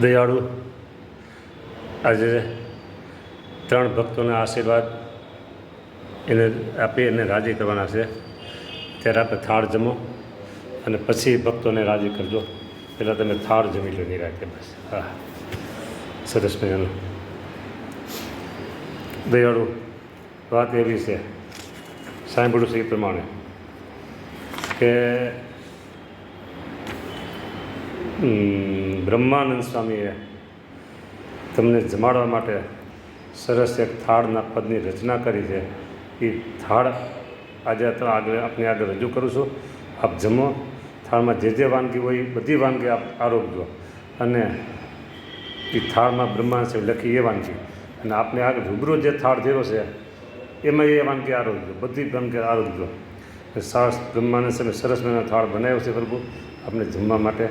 દયાળુ આજે 3 ભક્તોના આશીર્વાદ એને આપી અને રાજી કરવાના છે. ત્યારે આપણે થાળ જમો અને પછી ભક્તોને રાજી કરજો. પહેલાં તમે થાળ જમી લો નિરાંતે. બસ હા, સરસ મજાનું. દયાળુ વાત એવી છે, સાંભળ્યું છે એ પ્રમાણે કે બ્રહ્માનંદ સ્વામીએ તમને જમાડવા માટે સરસ એક થાળના પદની રચના કરી છે. એ થાળ આજે આપની આગળ રજૂ કરું છું. આપ જમો. થાળમાં જે વાનગી હોય એ બધી વાનગી આપ આરોગજો અને એ થાળમાં બ્રહ્માનંદ સ્વામી લખી એ વાનગી અને આપને આગળ રૂબરૂ જે થાળ ધીરો છે એમાં એ વાનગી આરોગજો, બધી વાનગી આરોગજો. સરસ બ્રહ્માનંદ સ્વામી સરસ મજાનો થાળ બનાવ્યો છે પ્રભુ આપને જમવા માટે.